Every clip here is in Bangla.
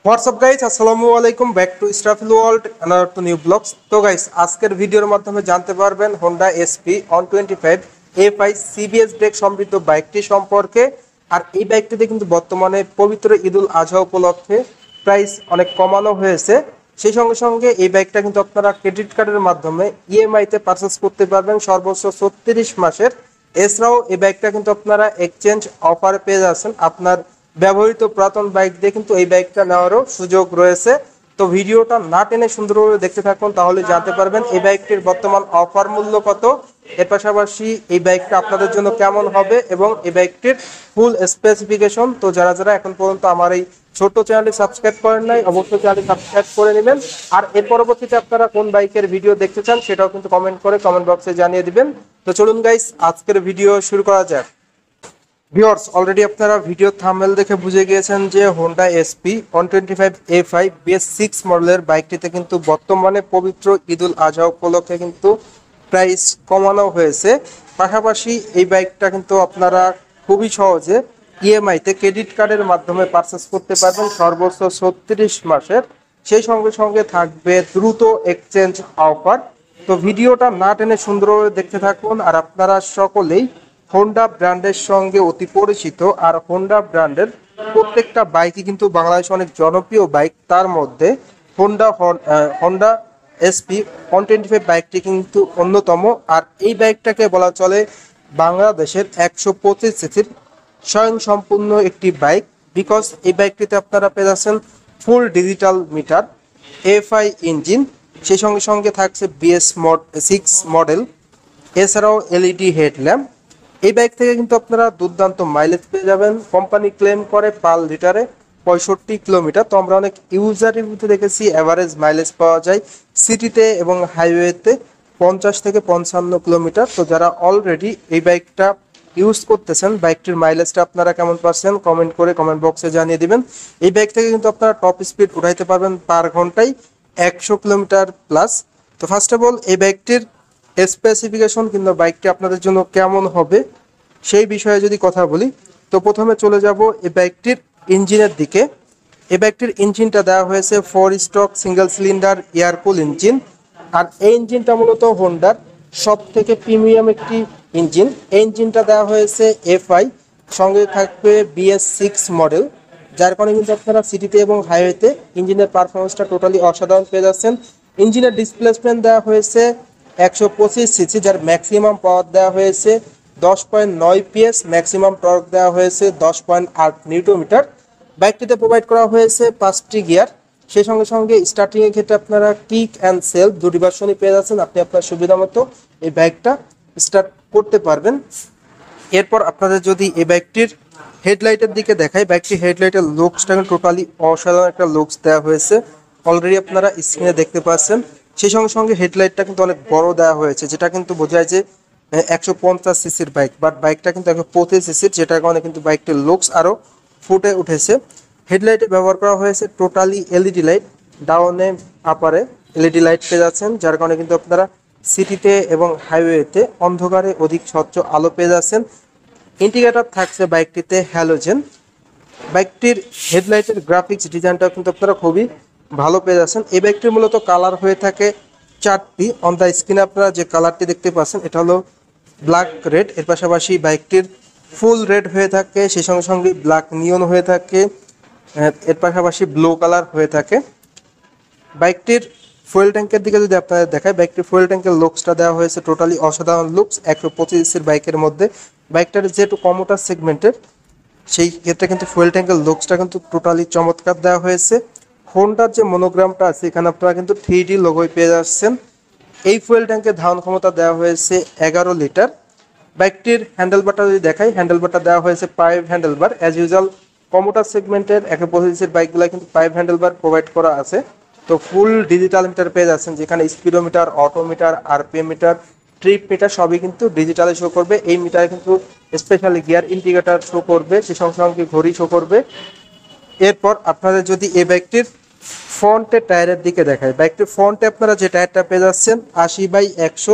হোয়াটসঅ্যাপ গাইস, আসসালামু আলাইকুম। Back to Stuffil world, another to new blogs. তো গাইস, আজকের ভিডিওর মাধ্যমে জানতে পারবেন Honda SP 125 FI CBS brake সমৃদ্ধ বাইকটি সম্পর্কে। আর এই বাইকটিতে কিন্তু বর্তমানে পবিত্র ঈদুল আজহা উপলক্ষে প্রাইস অনেক কমানো হয়েছে। সেই সঙ্গে সঙ্গে এই বাইকটা কিন্তু আপনারা ক্রেডিট কার্ডের মাধ্যমে ইএমআইতে পারচেস করতে পারবেন সর্বোচ্চ 36 মাসের। এছাড়াও এই বাইকটা কিন্তু আপনারা এক্সচেঞ্জ অফারে পেয়ে যাচ্ছেন। আপনার ব্যবহৃত পুরাতন বাইক দিয়ে কিন্তু এই বাইকটা নেওয়ারও সুযোগ রয়েছে। তো ভিডিওটা না টেনে সুন্দরভাবে দেখতে থাকুন, তাহলে জানতে পারবেন এই বাইকটির বর্তমান অফার মূল্য কত, এর পাশাপাশি এই বাইকটা আপনাদের জন্য কেমন হবে এবং এই বাইকটির ফুল স্পেসিফিকেশন। তো যারা যারা এখন পর্যন্ত আমার এই ছোট্ট চ্যানেলটি সাবস্ক্রাইব করেন নাই, অবশ্যই চ্যানেলটি সাবস্ক্রাইব করে নেবেন। আর এর পরবর্তীতে আপনারা কোন বাইকের ভিডিও দেখতে চান সেটাও কিন্তু কমেন্ট করে কমেন্ট বক্সে জানিয়ে দিবেন। তো চলুন গাইস, আজকের ভিডিও শুরু করা যাক। ভিউয়ার্স, অলরেডি আপনারা ভিডিও থাম্বনেল দেখে বুঝে গিয়েছেন যে হোন্ডা এসপি 125 এ5 BS6 মডেলের বাইকটিতে কিন্তু বর্তমানে পবিত্র ঈদুল আজহা উপলক্ষে কিন্তু প্রাইস কমানো হয়েছে। পাশাপাশি এই বাইকটা কিন্তু আপনারা খুবই সহজে ইএমআইতে ক্রেডিট কার্ডের মাধ্যমে পারচেস করতে পারবেন সর্বোচ্চ 36 মাসের। সেই সঙ্গে সঙ্গে থাকবে দ্রুত এক্সচেঞ্জ অফার। তো ভিডিওটা না টেনে সুন্দরভাবে দেখতে থাকুন। আর আপনারা সকলেই হোন্ডা ব্র্যান্ডের সঙ্গে অতি পরিচিত, আর হোন্ডা ব্র্যান্ডের প্রত্যেকটা বাইকই কিন্তু বাংলাদেশে অনেক জনপ্রিয় বাইক। তার মধ্যে হোন্ডা এসপি 125 বাইকটি কিন্তু অন্যতম। আর এই বাইকটাকে বলা চলে বাংলাদেশের 125 সিসির স্বয়ং সম্পূর্ণ একটি বাইক। বিকজ এই বাইকটিতে আপনারা পেয়ে যাচ্ছেন full digital meter, FI engine, সেই সঙ্গে সঙ্গে থাকছে BS6 মডেল, এছাড়াও এলইডি হেডল্যাম্প। এই বাইক থেকে কিন্তু আপনারা দুর্দান্ত মাইলেজ পেয়ে যাবেন। কোম্পানি ক্লেম করে পার লিটারে 65 কিলোমিটার। তো আমরা অনেক ইউজার রিভিউতে দেখেছি অ্যাভারেজ মাইলেজ পাওয়া যায় সিটিতে এবং হাইওয়েতে 50 থেকে 55 কিলোমিটার। তো যারা অলরেডি এই বাইকটা ইউজ করতেছেন, বাইকটির মাইলেজটা আপনারা কেমন পাচ্ছেন কমেন্ট করে কমেন্ট বক্সে জানিয়ে দিবেন। এই বাইক থেকে কিন্তু আপনারা টপ স্পিড উঠাইতে পারবেন পার ঘন্টায় 100 কিলোমিটার প্লাস। তো ফার্স্ট অফ অল এই বাইকটির স্পেসিফিকেশন কিংবা বাইকটি আপনাদের জন্য কেমন হবে সেই বিষয়ে যদি কথা বলি, তো প্রথমে চলে যাব এই বাইকটির ইঞ্জিনের দিকে। এই বাইকটির ইঞ্জিনটা দেওয়া হয়েছে 4 stroke single cylinder air cool engine. আর এই ইঞ্জিনটা মূলত হোন্ডার সব থেকে প্রিমিয়াম একটি ইঞ্জিন। এই ইঞ্জিনটা দেওয়া হয়েছে এফআই, সঙ্গে থাকবে BS6 মডেল, যার কারণে কিন্তু আপনারা সিটিতে এবং হাইওয়েতে ইঞ্জিনের পারফরমেন্সটা টোটালি অসাধারণ পেয়ে যাচ্ছেন। ইঞ্জিনের ডিসপ্লেসমেন্ট দেওয়া হয়েছে 125 সিসি, যার ম্যাক্সিমাম পাওয়ার দেওয়া হয়েছে 10.9 PS, ম্যাক্সিমাম টর্ক দেওয়া হয়েছে 10.8 নিউটন মিটার। বাইকটিতে প্রোভাইড করা হয়েছে 5টি গিয়ার। সেই সঙ্গে সঙ্গে স্টার্টিংয়ের ক্ষেত্রে আপনারা কিক অ্যান্ড সেলফ দুটি ভার্সনই পেয়ে যাচ্ছেন। আপনি আপনার সুবিধা মতো এই বাইকটা স্টার্ট করতে পারবেন। এরপর আপনাদের যদি এই বাইকটির হেডলাইটের দিকে দেখাই, বাইকটির হেডলাইটের লুকসটা টোটালি অসাধারণ একটা লুকস দেওয়া হয়েছে, অলরেডি আপনারা স্ক্রিনে দেখতে পাচ্ছেন। সেই সঙ্গে সঙ্গে হেডলাইটটা কিন্তু অনেক বড় দেওয়া হয়েছে, যেটা কিন্তু বোঝায় যে 150 সিসির বাইক, বাট বাইকটা কিন্তু 125 সিসির, যেটার কারণে কিন্তু বাইকটির লুকস আরও ফুটে উঠেছে। হেডলাইটে ব্যবহার করা হয়েছে টোটালি এলইডি লাইট, ডাউনে আপারে এলইডি লাইট পেয়ে যাচ্ছেন, যার কারণে কিন্তু আপনারা সিটিতে এবং হাইওয়েতে অন্ধকারে অধিক স্বচ্ছ আলো পেয়ে যাচ্ছেন। ইন্ডিকেটর থাকছে বাইকটিতে হ্যালোজেন। বাইকটির হেডলাইটের গ্রাফিক্স ডিজাইনটা কিন্তু আপনারা খুবই ভালো পেয়ে যাচ্ছেন। এই বাইকটির মূলত কালার হয়ে থাকে 4টি। অন দ্য স্ক্রিনে আপনারা যে কালারটি দেখতে পাচ্ছেন এটা হলো ব্ল্যাক রেড, এর পাশাপাশি বাইকটির ফুল রেড হয়ে থাকে, সেই সঙ্গে সঙ্গে ব্ল্যাক নিয়ন হয়ে থাকে, এর পাশাপাশি ব্লু কালার হয়ে থাকে। বাইকটির ফুয়েল ট্যাঙ্কের দিকে যদি আপনাদের দেখায়, বাইকটির ফুয়েল ট্যাঙ্কের লুকসটা দেওয়া হয়েছে টোটালি অসাধারণ লুকস 125 সিসির বাইকের মধ্যে। বাইকটার যেহেতু কমোটার সেগমেন্টের, সেই ক্ষেত্রে কিন্তু ফুয়েল ট্যাঙ্কের লুকসটা কিন্তু টোটালি চমৎকার দেওয়া হয়েছে। হোন্ডার যে মনোগ্রামটা আছে এখানে আপনারা কিন্তু 3D লোগোই পেয়ে যাচ্ছেন। এই ফুয়েল ট্যাঙ্কের ধারণ ক্ষমতা দেওয়া হয়েছে 11 লিটার। বাইকটির হ্যান্ডেলবারটা যদি দেখাই, হ্যান্ডেলবারটা দেওয়া হয়েছে পাইভ হ্যান্ডেলবার। অ্যাজ ইউজুয়াল কমোটার সেগমেন্টের 125 সিসির বাইকগুলো কিন্তু পাইভ হ্যান্ডেলবার প্রোভাইড করা আছে। তো ফুল ডিজিটাল মিটার পেয়ে যাচ্ছেন, যেখানে speedometer, odometer, RPM meter, trip meter সবই কিন্তু ডিজিটালে শো করবে। এই মিটারে কিন্তু স্পেশালি গিয়ার ইন্ডিকেটর শো করবে, সে সঙ্গে সঙ্গে ঘড়ি শো করবে। এরপর আপনাদের যদি এই বাইকটির ফ্রন্টের টায়ারের দিকে দেখায়, বাইকটির ফ্রন্টে আপনারা যে টায়ারটা পেয়ে যাচ্ছেন 80/100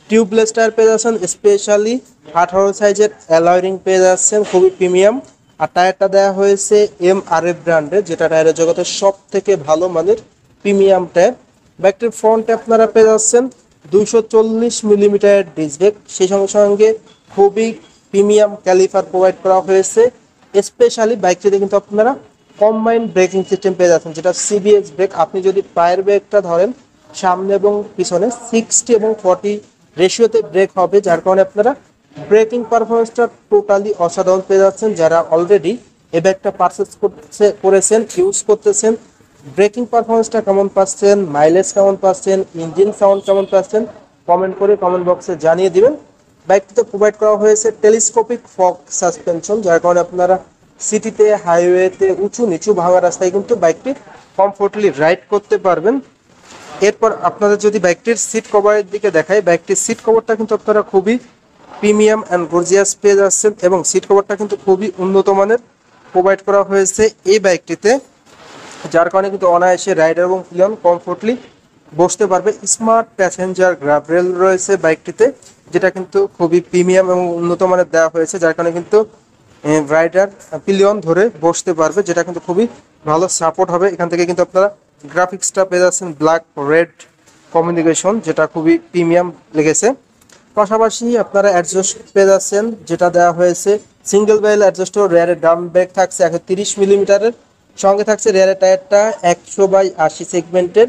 টিউবলেস টায়ার পেয়ে যাচ্ছেন। স্পেশালি 18 সাইজের অ্যালয় রিং পেয়ে যাচ্ছেন, খুবই প্রিমিয়াম। আর টায়ারটা দেওয়া হয়েছে MRF ব্র্যান্ডের, যেটা টায়ারের জগতের সব থেকে ভালো মানের প্রিমিয়াম টায়ার। বাইকটির ফ্রন্টে আপনারা পেয়ে যাচ্ছেন 240 মিলিমিটার ডিস্ক ব্রেক, সেই সঙ্গে সঙ্গে খুবই প্রিমিয়াম ক্যালিপার প্রোভাইড করা হয়েছে। স্পেশালি বাইকটিতে কিন্তু আপনারা কম্বাইন্ড ব্রেকিং সিস্টেম পেয়ে যাচ্ছেন, যেটা CBS ব্রেক। আপনি যদি পায়ের ব্রেকটা ধরেন সামনে এবং পিছনে 60 এবং 40 রেশিওতে ব্রেক হবে, যার কারণে আপনারা ব্রেকিং পারফরমেন্সটা টোটালি অসাধারণ পেয়ে যাচ্ছেন। যারা অলরেডি এই ব্যাগটা পারচেস করেছেন, ইউজ করতেছেন, ব্রেকিং পারফরমেন্সটা কেমন পাচ্ছেন, মাইলেজ কেমন পাচ্ছেন, ইঞ্জিন সাউন্ড কেমন পাচ্ছেন, কমেন্ট করে কমেন্ট বক্সে জানিয়ে দিবেন। বাইকটিতে প্রোভাইড করা হয়েছে টেলিস্কোপিক ফগ সাসপেনশন, যার কারণে আপনারা সিটিতে, হাইওয়েতে, উঁচু নিচু ভাঙা রাস্তায় কিন্তু বাইকটি কমফোর্টলি রাইড করতে পারবেন। এরপর আপনাদের যদি বাইকটির সিট কভারের দিকে দেখাই, বাইকটির সিট কভারটা কিন্তু আপনারা খুবই প্রিমিয়াম অ্যান্ড গর্জিয়াস পেয়ে যাচ্ছেন, এবং সিট কভারটা কিন্তু খুবই উন্নত মানের প্রোভাইড করা হয়েছে এই বাইকটিতে, যার কারণে কিন্তু অনায়াসে রাইডার এবং পিয়ন কমফোর্টলি বসতে পারবে। স্মার্ট প্যাসেঞ্জার গ্রাব রেল রয়েছে বাইকটিতে, যেটা কিন্তু খুবই প্রিমিয়াম এবং উন্নত মানের দেওয়া হয়েছে, যার কারণে কিন্তু রাইডার পিলিয়ন ধরে বসতে পারবে, যেটা কিন্তু খুবই ভালো সাপোর্ট হবে। এখান থেকে কিন্তু আপনারা গ্রাফিক্সটা পেয়ে যাচ্ছেন ব্ল্যাক রেড কমিউনিকেশন, যেটা খুবই প্রিমিয়াম লেগেছে। পাশাপাশি আপনারা অ্যাডজাস্ট পেয়ে যাচ্ছেন, যেটা দেওয়া হয়েছে সিঙ্গেল বেল অ্যাডজাস্ট। রেয়ারের ড্রাম ব্রেক থাকছে 130 মিলিমিটারের, সঙ্গে থাকছে রেয়ারের টায়ারটা 100/80 সেগমেন্টের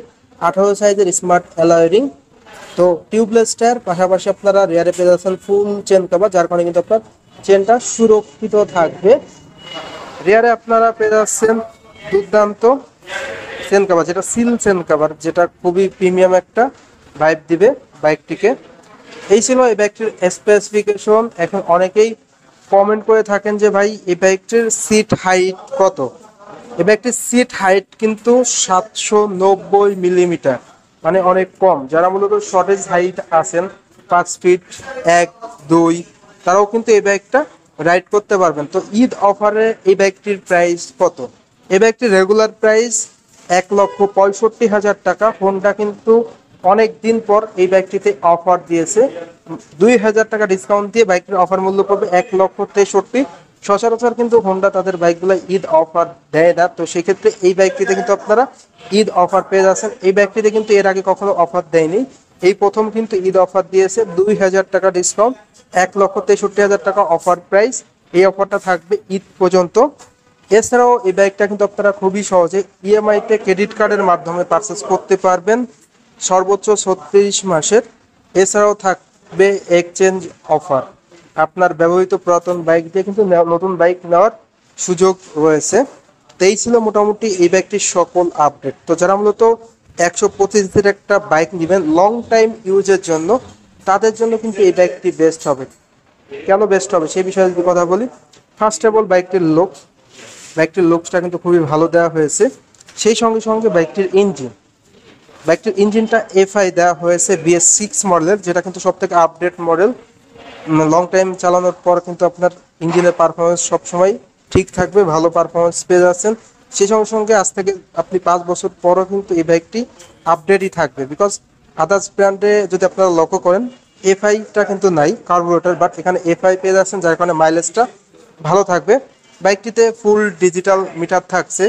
18 সাইজের স্মার্ট অ্যালয় রিং। তো টিউবলেস টায়ার, পাশাপাশি আপনারা রেয়ারে পেয়ে যাচ্ছেন ফুল চেন কভার, যার কারণে কিন্তু আপনার চেনটা সুরক্ষিত থাকবে। রেয়ারে আপনারা পেয়ে যাচ্ছেন দুর্দান্ত চেন কভার, যেটা সিল চেন কভার, যেটা খুবই প্রিমিয়াম একটা ভাইব দিবে বাইকটিকে। এই ছিল এই বাইকটির স্পেসিফিকেশন। এখন অনেকেই কমেন্ট করে থাকেন যে ভাই এই বাইকটির সিট হাইট কত। এই বাইকটির সিট হাইট কিন্তু 790 মিলিমিটার, মানে অনেক কম। যারা মূলত শর্টেজ হাইট আছেন 5 ফিট 1, 2, তারাও কিন্তু এই বাইকটা রাইড করতে পারবেন। তো ঈদ অফারে এই বাইকটির প্রাইস কত? এই বাইকটির রেগুলার প্রাইস 1,65,000 টাকা। হোন্ডা কিন্তু অনেক দিন পর এই বাইকটিতে অফার দিয়েছে, 2,000 টাকা ডিসকাউন্ট দিয়ে বাইকটির অফার মূল্য পড়বে 1,63,000। সচরাচর কিন্তু হোন্ডা তাদের বাইকগুলো ঈদ অফার দেয় না, তো সেক্ষেত্রে এই বাইকটিতে কিন্তু আপনারা ঈদ অফার পেয়ে যাচ্ছেন। এই বাইকটিতে কিন্তু এর আগে কখনো অফার দেয়নি, এই প্রথম কিন্তু ঈদ অফার দিয়েছে, 2,000 টাকা ডিসকাউন্ট, 1,63,000 টাকা অফার প্রাইস। এই অফারটা থাকবে ঈদ পর্যন্ত। এছাড়াও এই বাইকটা কিন্তু আপনারা খুবই সহজে ইএমআইতে ক্রেডিট কার্ডের মাধ্যমে পারচেস করতে পারবেন, সর্বোচ্চ 36 মাসের। এছাড়াও থাকবে এক্সচেঞ্জ অফার, আপনার ব্যবহৃত পুরাতন বাইক দিয়ে কিন্তু নতুন বাইক নেওয়ার সুযোগ রয়েছে। তো এই ছিল মোটামুটি এই বাইকটির সকল আপডেট। তো যারা মূলত 125 একটা বাইক নেবেন লং টাইম ইউজের জন্য, তাদের জন্য কিন্তু এই বাইকটি বেস্ট হবে। কেন বেস্ট হবে সেই বিষয়ে যদি কথা বলি, ফার্স্ট অফ অল বাইকটির লুকসটা কিন্তু খুবই ভালো দেওয়া হয়েছে। সেই সঙ্গে সঙ্গে বাইকটির ইঞ্জিনটা FI দেওয়া হয়েছে BS6 মডেলের, যেটা কিন্তু সব থেকে আপডেট মডেল। লং টাইম চালানোর পর কিন্তু আপনার ইঞ্জিনের পারফরমেন্স সবসময় ঠিক থাকবে, ভালো পারফরমেন্স পেয়ে যাচ্ছেন। সেই সঙ্গে সঙ্গে আজ থেকে আপনি 5 বছর পরও কিন্তু এই বাইকটি আপডেটই থাকবে, বিকজ আদার্স ব্র্যান্ডে যদি আপনারা লক্ষ্য করেন FI-টা কিন্তু নাই কার্বোরেটর, বাট এখানে FI পেয়ে যাচ্ছেন, যার কারণে মাইলেজটা ভালো থাকবে। বাইকটিতে ফুল ডিজিটাল মিটার থাকছে,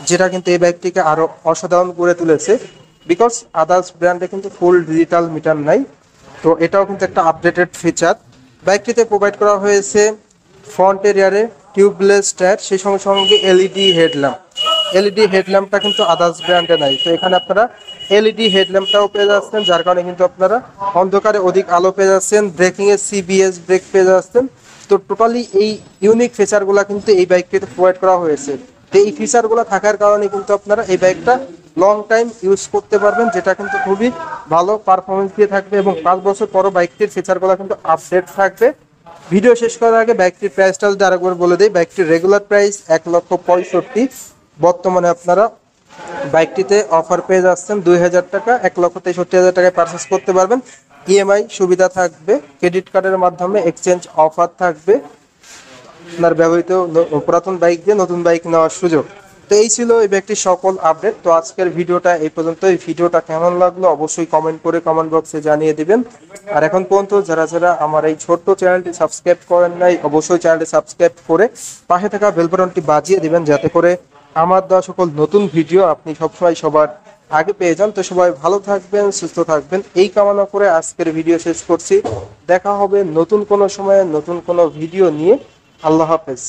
যেটা কিন্তু এই বাইকটিকে আরও অসাধারণ করে তুলেছে, বিকজ আদার্স ব্র্যান্ডে কিন্তু ফুল ডিজিটাল মিটার নাই। তো এটাও কিন্তু একটা আপডেটেড ফিচার। বাইকটিতে প্রোভাইড করা হয়েছে ফ্রন্ট এরিয়ারে টিউবলেস টায়ার, সেই সঙ্গে সঙ্গে এলইডি হেডল্যাম্পটা কিন্তু আদার্স ব্র্যান্ডে নাই। তো এখানে আপনারা এলইডি হেডল্যাম্পটাও পেয়ে যাচ্ছেন, যার কারণে কিন্তু আপনারা অন্ধকারে অধিক আলো পেয়ে যাচ্ছেন। ব্রেকিংয়ে CBS ব্রেক পেয়ে যাচ্ছেন। তো টোটালি এই ইউনিক ফিচারগুলো কিন্তু এই বাইকটিতে প্রোভাইড করা হয়েছে। তো এই ফিচারগুলো থাকার কারণে কিন্তু আপনারা এই বাইকটা লং টাইম ইউজ করতে পারবেন, যেটা কিন্তু খুবই ভালো পারফরমেন্স দিয়ে থাকবে, এবং 5 বছর পরও বাইকটির ফিচারগুলো কিন্তু আপডেট থাকবে। ভিডিও শেষ করার আগে বাইকটির প্রাইসটা যদি আরেকবার বলে দিই, বাইকটির রেগুলার প্রাইস 1,65,000। বর্তমানে আপনারা বাইকটিতে অফার পেয়ে যাচ্ছেন 2,000 টাকা, 1,63,000 টাকায় পারচেস করতে পারবেন। EMI সুবিধা থাকবে, ক্রেডিট কার্ডের মাধ্যমে এক্সচেঞ্জ অফার থাকবে, আপনার ব্যবহৃত পুরাতন বাইক দিয়ে নতুন বাইক নেওয়ার সুযোগ। তো এই ছিল এই ব্যক্তির সকল আপডেট। তো আজকের ভিডিওটা এই পর্যন্ত। এই ভিডিওটা কেমন লাগলো অবশ্যই কমেন্ট করে কমেন্ট বক্সে জানিয়ে দিবেন। আর এখন পর্যন্ত যারা যারা আমার এই ছোট্ট চ্যানেলটি সাবস্ক্রাইব করেন নাই অবশ্যই চ্যানেলটি সাবস্ক্রাইব করে পাশে থাকা বেল বাটনটি বাজিয়ে দিবেন, যাতে করে আমার দেওয়া সকল নতুন ভিডিও আপনি সবসময় সবার আগে পেয়ে যান। তো সবাই ভালো থাকবেন, সুস্থ থাকবেন এই কামনা করে আজকের ভিডিও শেষ করছি। দেখা হবে নতুন কোনো সময়ে নতুন কোনো ভিডিও নিয়ে। আল্লাহ হাফেজ।